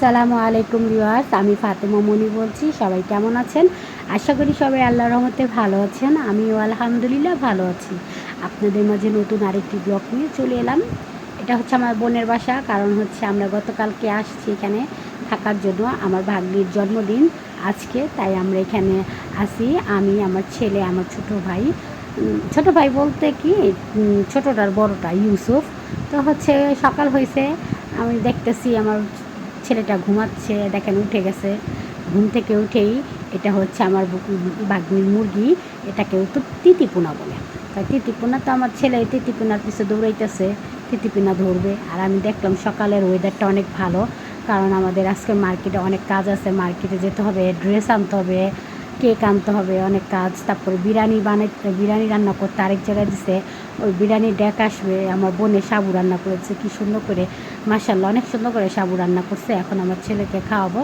আসসালামু আলাইকুম ভিউয়ার্স, আমি ফাতেমা মনি বলছি। সবাই কেমন আছেন? আশা করি সবাই আল্লাহর রহমতে ভালো আছেন। আমিও আলহামদুলিল্লাহ ভালো আছি। আপনাদের মাঝে নতুন আরেকটি ব্লগ নিয়ে চলে এলাম। এটা হচ্ছে আমার বোনের বাসা, কারণ হচ্ছে আমরা গতকালকে আসছি এখানে থাকার জন্য। আমার ভাগ্নির জন্মদিন আজকে, তাই আমরা এখানে আসি। আমি, আমার ছেলে, আমার ছোট ভাই বলতে কি, ছোটোটার বড়টা ইউসুফ। তো হচ্ছে সকাল হয়েছে, আমি দেখতেছি আমার ছেলেটা ঘুমাচ্ছে, দেখেন উঠে গেছে। ঘুম থেকে উঠেই এটা হচ্ছে আমার বাগনির মুরগি, এটাকেও তো তিতিপোনা বলে। তাই তিতিপোনা, তো আমার ছেলে তিতিপোনার পিছনে দৌড়াইতেছে, তিতিপোনা ধরবে। আর আমি দেখলাম সকালের ওয়েদারটা অনেক ভালো, কারণ আমাদের আজকে মার্কেটে অনেক কাজ আছে। মার্কেটে যেতে হবে, ড্রেস আনতে হবে, কেক আনতে হবে, অনেক কাজ। তারপরে বিরিয়ানি রান্না করতে আরেক জায়গায় দিছে, ওই বিরিয়ানির ডেক আসবে। আমার বোনে সাবু রান্না করেছে কি সুন্দর করে, মাশাআল্লাহ অনেক সুন্দর করে সাবু রান্না করছে। এখন আমার ছেলেকে খাওয়াবো।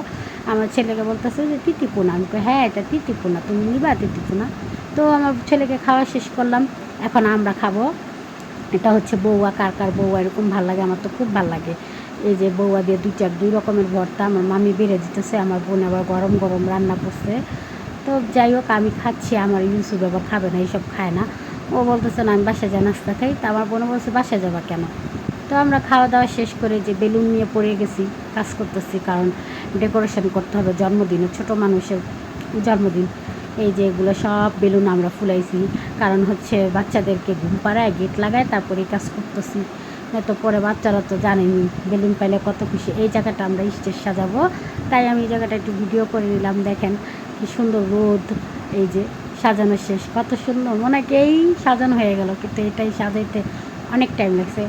আমার ছেলেকে বলতেছে যে তিতিপোনা। আমি কই হ্যাঁ, এটা তিতিপোনা, তুমি নিবা তিতিপোনা? তো আমার ছেলেকে খাওয়া শেষ করলাম, এখন আমরা খাবো। এটা হচ্ছে বউয়া, কার কার বউয়া এরকম ভাল লাগে? আমার তো খুব ভাল লাগে। এই যে বউয়া দিয়ে দুই রকমের ভর্তা আমার মামি বেড়ে দিতেছে, আমার বোন আবার গরম গরম রান্না করছে। তো যাই হোক, আমি খাচ্ছি। আমার ইউসুফ আবার খাবে না, এইসব খায় না। ও বলতেছে না, আমি বাসায় যা নাস্তা খাই। তা আমার বোনও বলছে বাসায় যাবা কেন? তো আমরা খাওয়া দাওয়া শেষ করে যে বেলুন নিয়ে পড়ে গেছি, কাজ করতেছি, কারণ ডেকোরেশন করতে হবে জন্মদিনে, ছোট মানুষের জন্মদিন। এই যে এগুলো সব বেলুন আমরা ফুলাইছি, কারণ হচ্ছে বাচ্চাদেরকে ঘুম পাড়ায় গেট লাগায় তারপরে কাজ করতেছি। তো পরে বাচ্চারা তো জানেনি বেলুন পাইলে কত খুশি। এই জায়গাটা আমরা স্টেজ সাজাবো, তাই আমি এই জায়গাটা একটু ভিডিও করে নিলাম। দেখেন কি সুন্দর রোদ। এই যে সাজানো শেষ, কত সুন্দর, মনে হয় এই সাজানো হয়ে গেল, কিন্তু এটাই সাজাইতে অনেক টাইম লাগছে।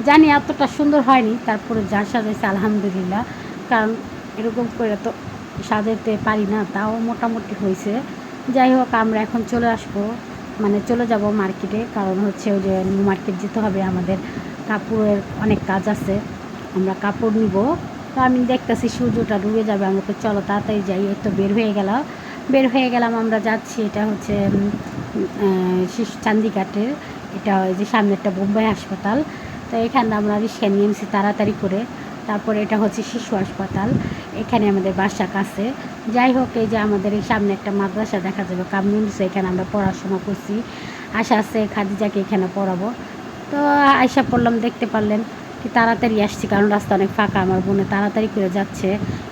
জানি এতটা সুন্দর হয়নি, তারপরে যা সাজাইছে আলহামদুলিল্লাহ, কারণ এরকম করে তো সাজাইতে পারি না, তাও মোটামুটি হয়েছে। যাই হোক, আমরা এখন চলে আসবো, মানে চলে যাব মার্কেটে, কারণ হচ্ছে ওই যে নিউ মার্কেট যেতে হবে আমাদের, কাপড়ের অনেক কাজ আছে, আমরা কাপড় নিব। তো আমি দেখতেছি সূর্যটা ডুবে যাবে, আমরা তো চলো তাড়াতাড়ি যাই। এই তো বের হয়ে গেলাম, আমরা যাচ্ছি। এটা হচ্ছে চান্দিঘাটের, এটা ওই যে সামনে একটা বোম্বাই হাসপাতাল। তো এখানে আমরা রিক্সা নিয়ে নিয়েছি তাড়াতাড়ি করে। তারপরে এটা হচ্ছে শিশু হাসপাতাল, এখানে আমাদের বাসা কাছে। যাই হোক, এই যে আমাদের এই সামনে একটা মাদ্রাসা দেখা যাবে, কামরুনস, এখানে আমরা পড়াশোনা করছি। আশা আছে খাদিজাকে এখানে পড়াবো। তো আয়সা পড়লাম, দেখতে পারলেন কি তাড়াতাড়ি আসছি, কারণ রাস্তা অনেক ফাঁকা। আমার বোনে তাড়াতাড়ি করে যাচ্ছে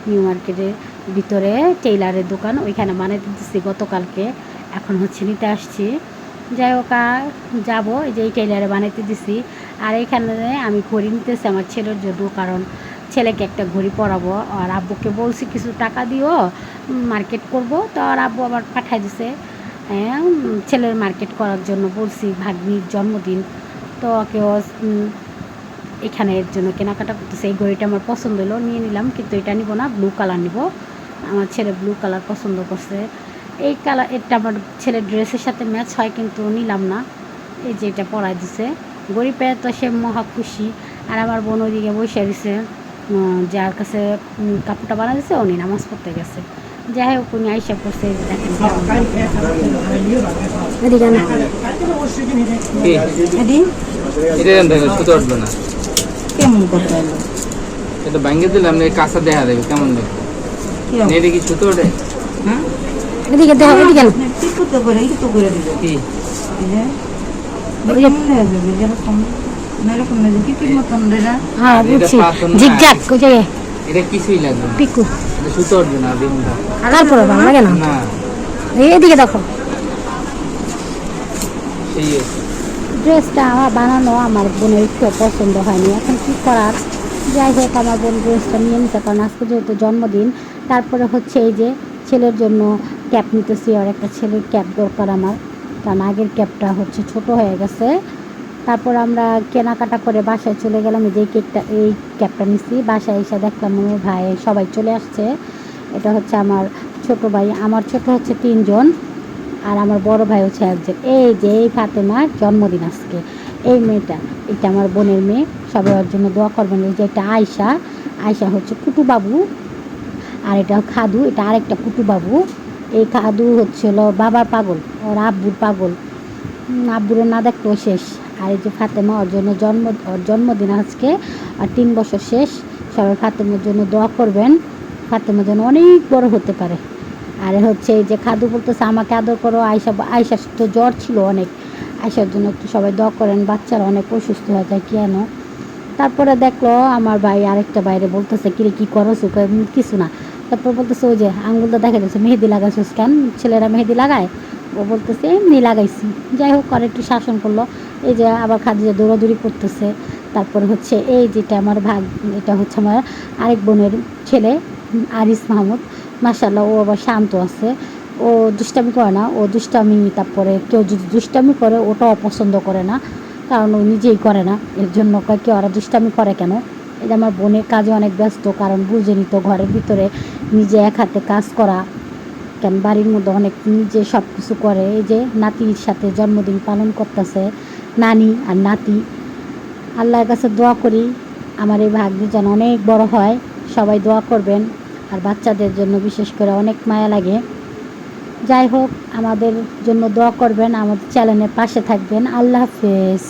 নিউ মার্কেটের ভিতরে টেইলারের দোকান, ওইখানে বানাইতে দিচ্ছি গতকালকে, এখন হচ্ছে নিতে আসছি। যাই হোক, যাবো। এই যে এই টেইলারে বানাইতে দিছি। আর এখানে আমি ঘড়ি নিতেছি আমার ছেলের জন্য, কারণ ছেলেকে একটা ঘড়ি পরাবো। আর আব্বুকে বলছি কিছু টাকা দিও, মার্কেট করব। তো আর আব্বু আবার পাঠাই দিছে, হ্যাঁ, ছেলের মার্কেট করার জন্য বলছি, ভাগ্নির জন্মদিন। তো ওকেও এখানে এর জন্য কেনাকাটা করতেছে। এই ঘড়িটা আমার পছন্দ হলো, নিয়ে নিলাম, কিন্তু এটা নিব না, ব্লু কালার নিব। আমার ছেলে ব্লু কালার পছন্দ করছে। এই কালার, এটা আমার ছেলের ড্রেসের সাথে ম্যাচ হয়, কিন্তু নিলাম না। এই যে এটা পরাই দিছে, ঘড়ি পেয়ে তো সে মহা খুশি। আর আমার বোন ওইদিকে বসে দিছে, যার কাছে কাপড়টা বানা দিছে উনি নামাজ পড়তে গেছে। যাই হোক, উনি আইসা পড়ছে, দেখেন কেমন করতে হবে এটা ভাঙিয়ে দিলে আপনি কাঁচা দেখা দেবে কেমন দেখবে, এটা কি সুতো ওঠে? হ্যাঁ, এদিকে দেখো, এদিকে একটু তো করে দিবে কি এটা কিছুই লাগবে না, পিকু সুতো উঠবে না, বেগুনটা তারপরে ভালো লাগে না। এদিকে দেখো, সেই ড্রেসটা আমার বানানো আমার বোনের একটু পছন্দ হয়নি, এখন কী করার। যাই হোক, আমার বোন ড্রেসটা নিয়ে নিতে, কারণ আজকে যেহেতু জন্মদিন। তারপরে হচ্ছে এই যে ছেলের জন্য ক্যাপ নিতেছি, আর একটা ছেলের ক্যাপ দরকার আমার, কারণ আগের ক্যাপটা হচ্ছে ছোট হয়ে গেছে। তারপর আমরা কেনাকাটা করে বাসায় চলে গেলাম। এই ক্যাপটা নিচ্ছি, বাসায় এসে দেখলাম আমার ভাই সবাই চলে আসছে। এটা হচ্ছে আমার ছোট ভাই, আমার ছোট হচ্ছে 3 জন, আর আমার বড় ভাই হচ্ছে 1 জন। এই যে এই ফাতেমার জন্মদিন আজকে, এই মেয়েটা, এটা আমার বোনের মেয়ে, সবাই ওর জন্য দোয়া করবেন। এই যে এটা আয়সা হচ্ছে কুটু বাবু, আর এটা খাদু, এটা আরেকটা কুটু বাবু। এই খাদু হচ্ছিল বাবার পাগল, ওর আব্বুর পাগল, আব্বুরে না দেখলেও শেষ। আর এই যে ফাতেমা, ওর জন্মদিন আজকে, আর 3 বছর শেষ। সবাই ফাতেমার জন্য দোয়া করবেন, ফাতেমা যেন অনেক বড় হতে পারে। আর হচ্ছে এই যে খাদু বলতেছে আমাকে আদর করো, আয়সার তো জ্বর ছিল অনেক, আয়সার জন্য একটু সবাই দোয়া করেন, বাচ্চারা অনেক অসুস্থ হয়ে যায় কেন। তারপরে দেখলো আমার ভাই আরেকটা বাইরে বলতেছে কিরে কী করো সুখে, কিছু না। তারপর বলতেছে ওই যে আঙ্গুলটা দেখা যাচ্ছে, মেহেদি লাগাইছিস কেন, ছেলেরা মেহেদি লাগায়, ও বলতেছে এমনি লাগাইছি। যাই হোক আর একটু শাসন করলো। এই যে আবার খাদিজা দৌড়াদৌড়ি করতেছে। তারপর হচ্ছে এই যেটা আমার ভাগ, এটা হচ্ছে আমার আরেক বোনের ছেলে আরিস মাহমুদ, মাশাআল্লাহ ও আবার শান্ত আছে, ও দুষ্টামি করে না, ও দুষ্টামি তারপরে কেউ যদি দুষ্টামি করে ওটাও পছন্দ করে না, কারণ ও নিজেই করে না, এর জন্য কয় কেউ ওরা দুষ্টামি করে কেন। এটা আমার বোনের কাজে অনেক ব্যস্ত, কারণ বুঝেনি তো ঘরের ভিতরে নিজে এক হাতে কাজ করা, কেন বাড়ির মধ্যে অনেক নিজে সব কিছু করে। এই যে নাতির সাথে জন্মদিন পালন করতেছে নানি আর নাতি। আল্লাহর কাছে দোয়া করি আমার এই ভাগ্য যেন অনেক বড় হয়, সবাই দোয়া করবেন। আর বাচ্চাদের জন্য বিশেষ করে অনেক মায়া লাগে। যাই হোক আমাদের জন্য দোয়া করবেন, আমাদের চ্যানেলের পাশে থাকবেন। আল্লাহ হাফেজ।